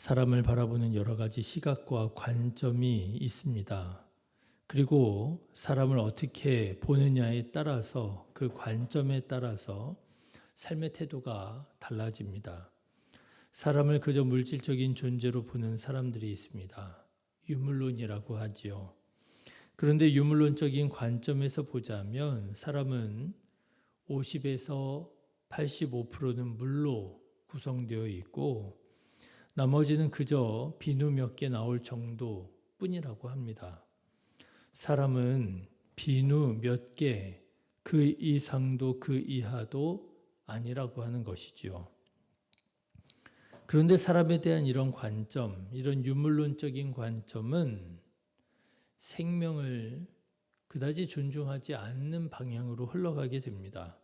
사람을 바라보는 여러 가지 시각과 관점이 있습니다. 그리고 사람을 어떻게 보느냐에 따라서 그 관점에 따라서 삶의 태도가 달라집니다. 사람을 그저 물질적인 존재로 보는 사람들이 있습니다. 유물론이라고 하지요. 그런데 유물론적인 관점에서 보자면 사람은 50에서 85%는 물로 구성되어 있고 나머지는 그저 비누 몇 개 나올 정도뿐이라고 합니다. 사람은 비누 몇 개, 그 이상도 그 이하도 아니라고 하는 것이지요. 그런데 사람에 대한 이런 관점, 이런 유물론적인 관점은 생명을 그다지 존중하지 않는 방향으로 흘러가게 됩니다.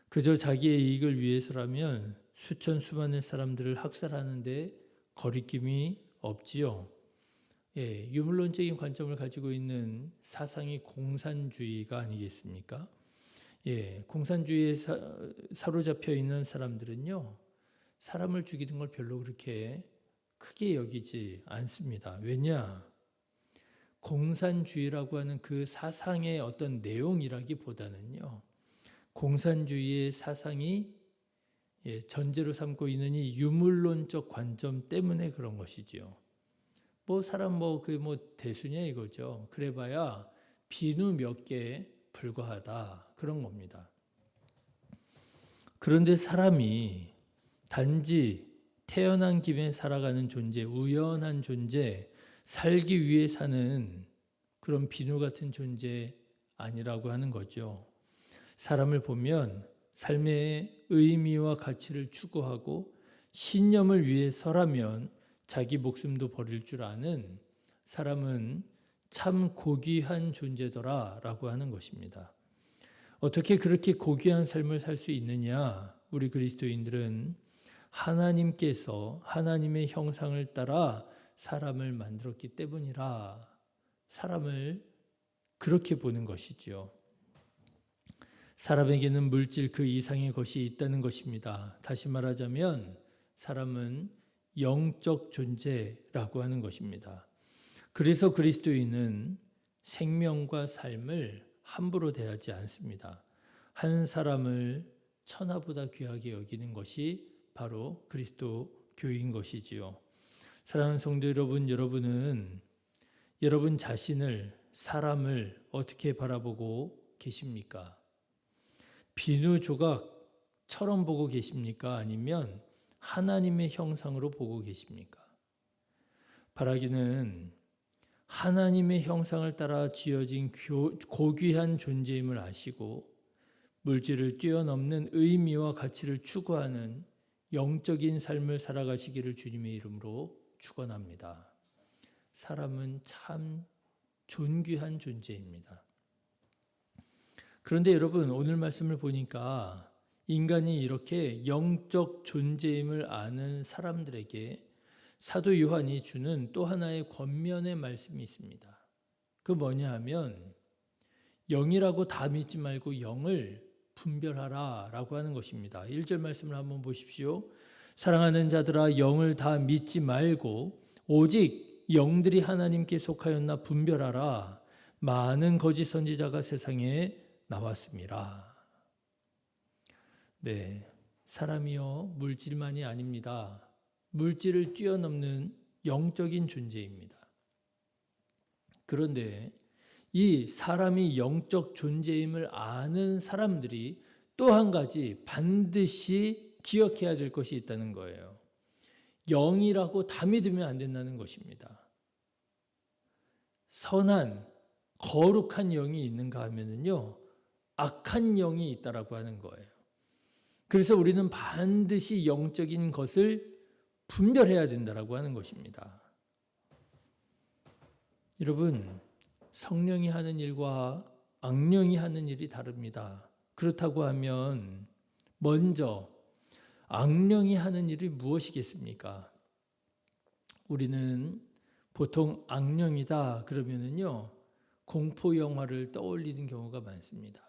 그저 자기의 이익을 위해서라면 수천 수만의 사람들을 학살하는데 거리낌이 없지요. 유물론적인 관점을 가지고 있는 사상이 공산주의가 아니겠습니까? 공산주의에 사로잡혀 있는 사람들은요, 사람을 죽이는 걸 별로 그렇게 크게 여기지 않습니다. 왜냐? 공산주의라고 하는 그 사상의 어떤 내용이라기보다는요, 공산주의의 사상이 전제로 삼고 있는 이 유물론적 관점 때문에 그런 것이지요. 사람 대수냐 이거죠. 그래봐야 비누 몇 개에 불과하다 그런 겁니다. 그런데 사람이 단지 태어난 김에 살아가는 존재, 우연한 존재, 살기 위해 사는 그런 비누 같은 존재 아니라고 하는 거죠. 사람을 보면 삶의 의미와 가치를 추구하고 신념을 위해서라면 자기 목숨도 버릴 줄 아는 사람은 참 고귀한 존재더라라고 하는 것입니다. 어떻게 그렇게 고귀한 삶을 살 수 있느냐? 우리 그리스도인들은 하나님께서 하나님의 형상을 따라 사람을 만들었기 때문이라 사람을 그렇게 보는 것이죠. 사람에게는 물질 그 이상의 것이 있다는 것입니다. 다시 말하자면 사람은 영적 존재라고 하는 것입니다. 그래서 그리스도인은 생명과 삶을 함부로 대하지 않습니다. 한 사람을 천하보다 귀하게 여기는 것이 바로 그리스도교인 것이지요. 사랑하는 성도 여러분, 여러분은 여러분 자신을, 사람을 어떻게 바라보고 계십니까? 비누 조각처럼 보고 계십니까? 아니면 하나님의 형상으로 보고 계십니까? 바라기는 하나님의 형상을 따라 지어진 고귀한 존재임을 아시고 물질을 뛰어넘는 의미와 가치를 추구하는 영적인 삶을 살아가시기를 주님의 이름으로 축원합니다. 사람은 참 존귀한 존재입니다. 그런데 여러분, 오늘 말씀을 보니까 인간이 이렇게 영적 존재임을 아는 사람들에게 사도 요한이 주는 또 하나의 권면의 말씀이 있습니다. 그 뭐냐 하면 영이라고 다 믿지 말고 영을 분별하라 라고 하는 것입니다. 1절 말씀을 한번 보십시오. 사랑하는 자들아, 영을 다 믿지 말고 오직 영들이 하나님께 속하였나 분별하라. 많은 거짓 선지자가 세상에 나왔습니다. 사람이요, 물질만이 아닙니다. 물질을 뛰어넘는 영적인 존재입니다. 그런데 이 사람이 영적 존재임을 아는 사람들이 또 한 가지 반드시 기억해야 될 것이 있다는 거예요. 영이라고 다 믿으면 안 된다는 것입니다. 선한, 거룩한 영이 있는가 하면은요, 악한 영이 있다라고 하는 거예요. 그래서 우리는 반드시 영적인 것을 분별해야 된다라고 하는 것입니다. 여러분, 성령이 하는 일과 악령이 하는 일이 다릅니다. 그렇다고 하면 먼저 악령이 하는 일이 무엇이겠습니까? 우리는 보통 악령이다 그러면은요, 공포 영화를 떠올리는 경우가 많습니다.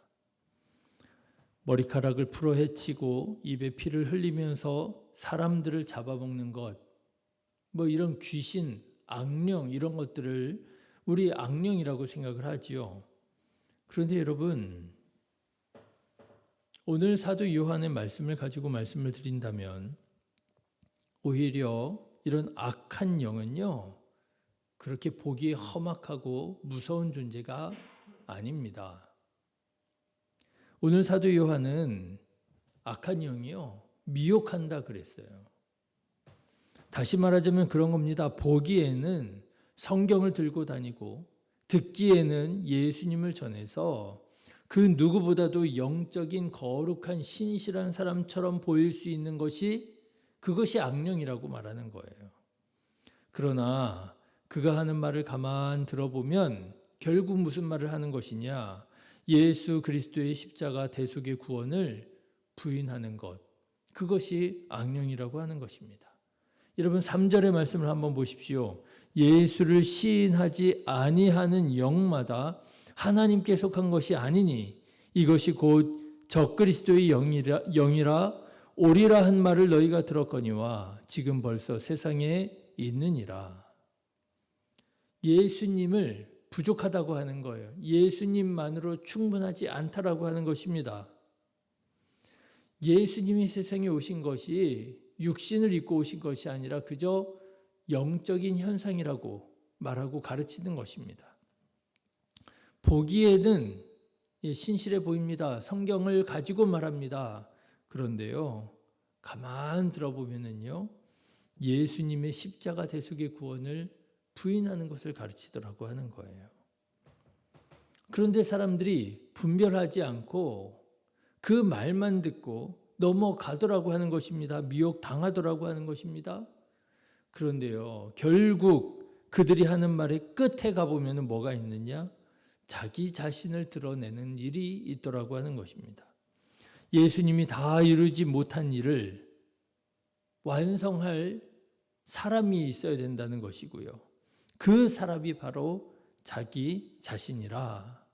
머리카락을 풀어 헤치고 입에 피를 흘리면서 사람들을 잡아먹는 것, 뭐 이런 귀신, 악령 이런 것들을 우리 악령이라고 생각을 하지요. 그런데 여러분, 오늘 사도 요한의 말씀을 가지고 말씀을 드린다면 오히려 이런 악한 영은요, 그렇게 보기에 험악하고 무서운 존재가 아닙니다. 오늘 사도 요한은 악한 영이요, 미혹한다 그랬어요. 다시 말하자면 그런 겁니다. 보기에는 성경을 들고 다니고 듣기에는 예수님을 전해서 그 누구보다도 영적인 거룩한 신실한 사람처럼 보일 수 있는 것이 그것이 악령이라고 말하는 거예요. 그러나 그가 하는 말을 가만 들어보면 결국 무슨 말을 하는 것이냐? 예수 그리스도의 십자가 대속의 구원을 부인하는 것. 그것이 악령이라고 하는 것입니다. 여러분 3절의 말씀을 한번 보십시오. 예수를 시인하지 아니하는 영마다 하나님께 속한 것이 아니니 이것이 곧 적그리스도의 영이라 오리라 한 말을 너희가 들었거니와 지금 벌써 세상에 있느니라. 예수님을 부족하다고 하는 거예요. 예수님만으로 충분하지 않다라고 하는 것입니다. 예수님이 세상에 오신 것이 육신을 입고 오신 것이 아니라 그저 영적인 현상이라고 말하고 가르치는 것입니다. 보기에는 신실해 보입니다. 성경을 가지고 말합니다. 그런데요, 가만 들어보면은요, 예수님의 십자가 대속의 구원을 부인하는 것을 가르치더라고 하는 거예요. 그런데 사람들이 분별하지 않고 그 말만 듣고 넘어가더라고 하는 것입니다. 미혹당하더라고 하는 것입니다. 그런데요, 결국 그들이 하는 말의 끝에 가보면 뭐가 있느냐? 자기 자신을 드러내는 일이 있더라고 하는 것입니다. 예수님이 다 이루지 못한 일을 완성할 사람이 있어야 된다는 것이고요. 그 사람이 바로 자기 자신이라.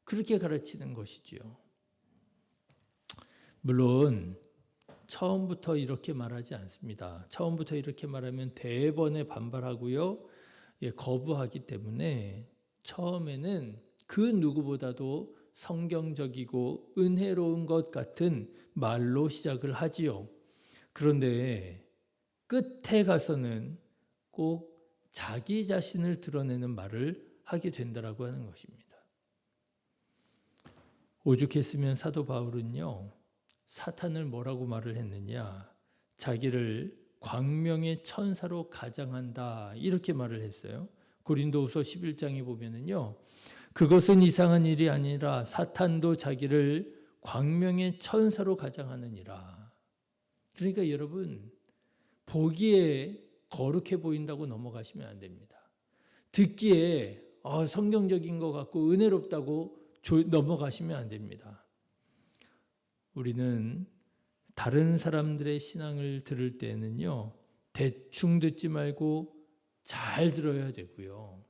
그렇게 가르치는 것이지요. 물론 처음부터 이렇게 말하지 않습니다. 처음부터 이렇게 말하면 대번에 반발하고요. 거부하기 때문에 처음에는 그 누구보다도 성경적이고 은혜로운 것 같은 말로 시작을 하지요. 그런데 끝에 가서는 꼭 자기 자신을 드러내는 말을 하게 된다라고 하는 것입니다. 오죽했으면 사도 바울은요, 사탄을 뭐라고 말을 했느냐? 자기를 광명의 천사로 가장한다 이렇게 말을 했어요. 고린도후서 11장에 보면은요, 그것은 이상한 일이 아니라 사탄도 자기를 광명의 천사로 가장하느니라. 그러니까 여러분, 보기에 거룩해 보인다고 넘어가시면 안 됩니다. 듣기에 성경적인 것 같고 은혜롭다고 넘어가시면 안 됩니다. 우리는 다른 사람들의 신앙을 들을 때는요, 대충 듣지 말고 잘 들어야 되고요.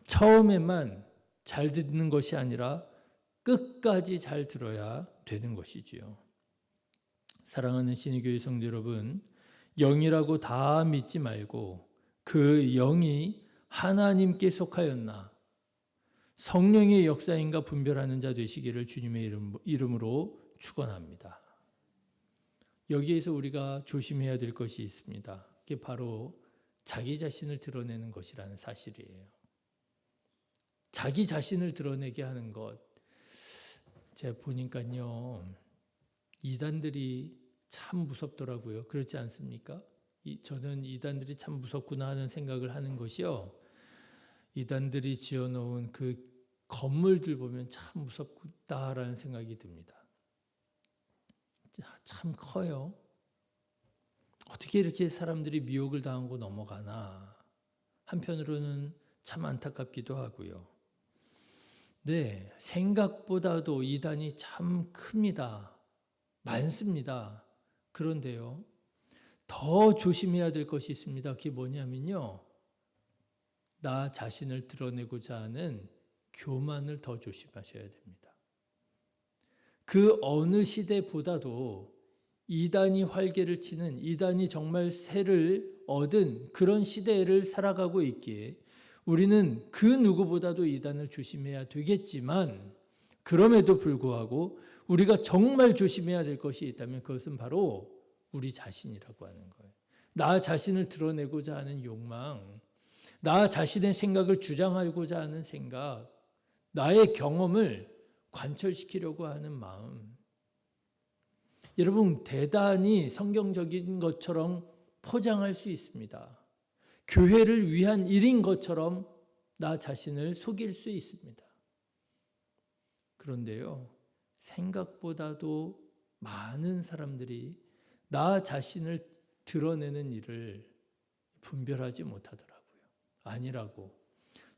처음에만 잘 듣는 것이 아니라 끝까지 잘 들어야 되는 것이지요. 사랑하는 신의교회 성도 여러분, 영이라고 다 믿지 말고 그 영이 하나님께 속하였나 성령의 역사인가 분별하는 자 되시기를 주님의 이름으로 축원합니다. 여기에서 우리가 조심해야 될 것이 있습니다. 그게 바로 자기 자신을 드러내는 것이라는 사실이에요. 자기 자신을 드러내게 하는 것. 제가 보니까요, 이단들이 참 무섭더라고요. 그렇지 않습니까? 저는 이단들이 참 무섭구나 하는 생각을 하는 것이요. 이단들이 지어놓은 그 건물들 보면 참 무섭다라는 생각이 듭니다. 참 커요. 어떻게 이렇게 사람들이 미혹을 당하고 넘어가나. 한편으로는 참 안타깝기도 하고요. 네, 생각보다도 이단이 참 큽니다. 많습니다. 그런데요, 더 조심해야 될 것이 있습니다. 그게 뭐냐면요, 나 자신을 드러내고자 하는 교만을 더 조심하셔야 됩니다. 그 어느 시대보다도 이단이 활개를 치는, 이단이 정말 새를 얻은 그런 시대를 살아가고 있기에 우리는 그 누구보다도 이단을 조심해야 되겠지만, 그럼에도 불구하고 우리가 정말 조심해야 될 것이 있다면 그것은 바로 우리 자신이라고 하는 거예요. 나 자신을 드러내고자 하는 욕망, 나 자신의 생각을 주장하고자 하는 생각, 나의 경험을 관철시키려고 하는 마음. 여러분, 대단히 성경적인 것처럼 포장할 수 있습니다. 교회를 위한 일인 것처럼 나 자신을 속일 수 있습니다. 그런데요, 생각보다도 많은 사람들이 나 자신을 드러내는 일을 분별하지 못하더라고요. 아니라고.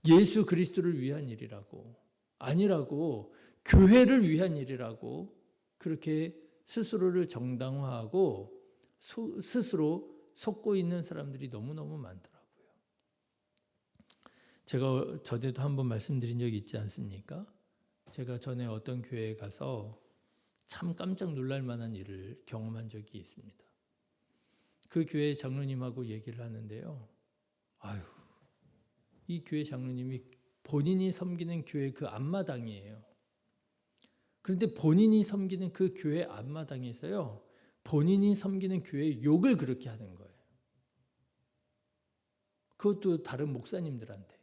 예수 그리스도를 위한 일이라고. 아니라고. 교회를 위한 일이라고. 그렇게 스스로를 정당화하고 스스로 속고 있는 사람들이 너무너무 많더라고요. 제가 전에도 한번 말씀드린 적이 있지 않습니까? 제가 전에 어떤 교회에 가서 참 깜짝 놀랄 만한 일을 경험한 적이 있습니다. 그 교회 장로님하고 얘기를 하는데요. 이 교회 장로님이 본인이 섬기는 교회 그 앞마당이에요. 그런데 본인이 섬기는 그 교회 앞마당에서요, 본인이 섬기는 교회의 욕을 그렇게 하는 거예요. 그것도 다른 목사님들한테.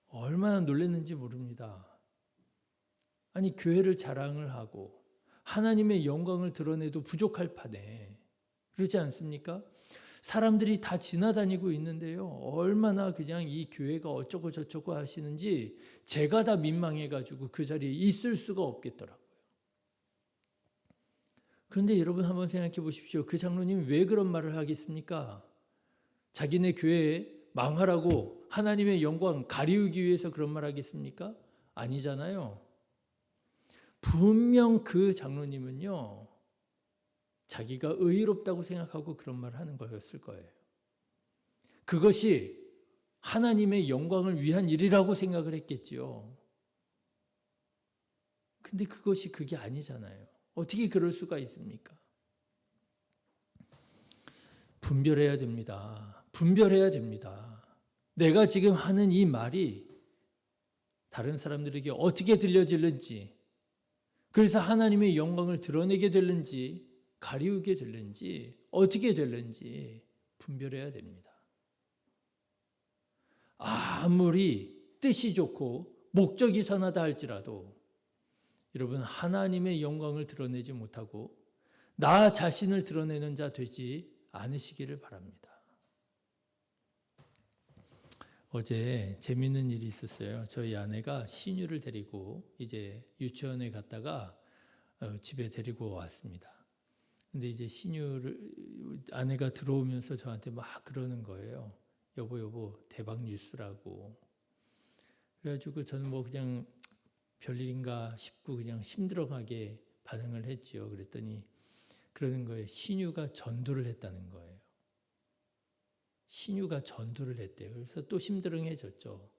얼마나 놀랐는지 모릅니다. 아니, 교회를 자랑을 하고 하나님의 영광을 드러내도 부족할 판에, 그렇지 않습니까? 사람들이 다 지나다니고 있는데요, 얼마나 그냥 이 교회가 어쩌고 저쩌고 하시는지 제가 다 민망해가지고 그 자리에 있을 수가 없겠더라고요. 그런데 여러분 한번 생각해 보십시오. 그 장로님 왜 그런 말을 하겠습니까? 자기네 교회 망하라고 하나님의 영광 가리우기 위해서 그런 말 하겠습니까? 아니잖아요. 분명 그 장로님은요, 자기가 의롭다고 생각하고 그런 말을 하는 거였을 거예요. 그것이 하나님의 영광을 위한 일이라고 생각을 했겠지요. 근데 그것이 그게 아니잖아요. 어떻게 그럴 수가 있습니까? 분별해야 됩니다. 분별해야 됩니다. 내가 지금 하는 이 말이 다른 사람들에게 어떻게 들려질는지, 그래서 하나님의 영광을 드러내게 될는지, 가리우게 될는지, 어떻게 될는지 분별해야 됩니다. 아무리 뜻이 좋고 목적이 선하다 할지라도 여러분, 하나님의 영광을 드러내지 못하고 나 자신을 드러내는 자 되지 않으시기를 바랍니다. 어제 재밌는 일이 있었어요. 저희 아내가 신유를 데리고 이제 유치원에 갔다가 집에 데리고 왔습니다. 근데 이제 신유를 아내가 들어오면서 저한테 막 그러는 거예요. 여보 대박 뉴스라고. 그래가지고 저는 뭐 그냥 별일인가 싶고 그냥 심드렁하게 반응을 했지요. 그랬더니 그러는 거예요. 신유가 전도를 했다는 거예요. 신유가 전도를 했대요. 그래서 또 심드렁해졌죠.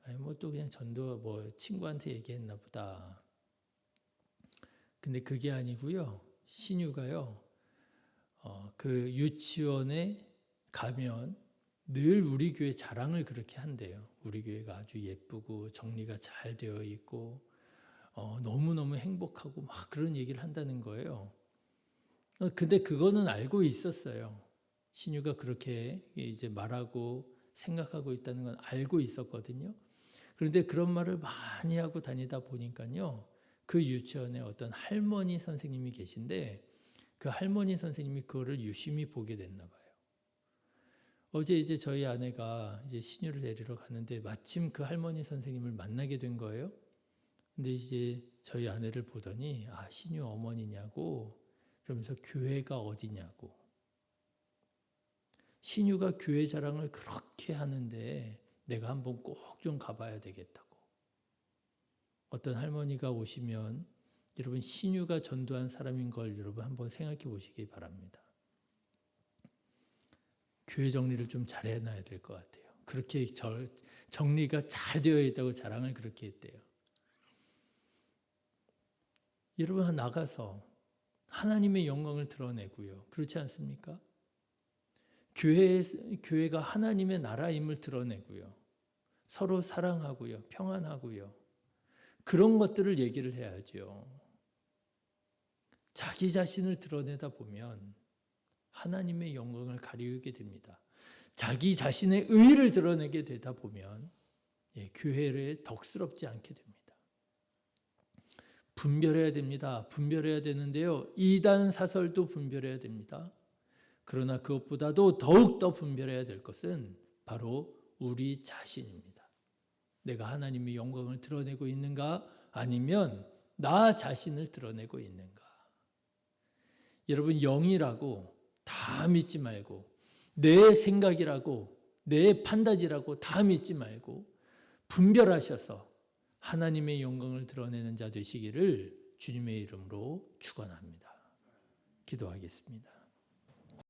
아니 뭐 또 그냥 전도 뭐 친구한테 얘기했나 보다. 근데 그게 아니고요. 신유가요. 그 유치원에 가면 늘 우리 교회 자랑을 그렇게 한대요. 우리 교회가 아주 예쁘고 정리가 잘 되어 있고 너무너무 행복하고 막 그런 얘기를 한다는 거예요. 근데 그거는 알고 있었어요. 신유가 그렇게 이제 말하고 생각하고 있다는 건 알고 있었거든요. 그런데 그런 말을 많이 하고 다니다 보니까요, 그 유치원에 어떤 할머니 선생님이 계신데 그 할머니 선생님이 그거를 유심히 보게 됐나 봐요. 어제 이제 저희 아내가 이제 신유를 데리러 갔는데 마침 그 할머니 선생님을 만나게 된 거예요. 근데 이제 저희 아내를 보더니 신유 어머니냐고, 그러면서 교회가 어디냐고. 신유가 교회 자랑을 그렇게 하는데 내가 한번 꼭 좀 가봐야 되겠다고. 어떤 할머니가 오시면 여러분 신유가 전도한 사람인 걸 여러분 한번 생각해 보시기 바랍니다. 교회 정리를 좀 잘 해놔야 될 것 같아요. 그렇게 정리가 잘 되어 있다고 자랑을 그렇게 했대요. 여러분 나가서 하나님의 영광을 드러내고요. 그렇지 않습니까? 교회가 하나님의 나라임을 드러내고요. 서로 사랑하고요. 평안하고요. 그런 것들을 얘기를 해야죠. 자기 자신을 드러내다 보면 하나님의 영광을 가리우게 됩니다. 자기 자신의 의의를 드러내게 되다 보면 교회에 덕스럽지 않게 됩니다. 분별해야 됩니다. 분별해야 되는데요. 이단 사설도 분별해야 됩니다. 그러나 그것보다도 더욱더 분별해야 될 것은 바로 우리 자신입니다. 내가 하나님의 영광을 드러내고 있는가? 아니면 나 자신을 드러내고 있는가? 여러분, 영이라고 다 믿지 말고, 내 생각이라고, 내 판단이라고 다 믿지 말고 분별하셔서 하나님의 영광을 드러내는 자 되시기를 주님의 이름으로 축원합니다. 기도하겠습니다.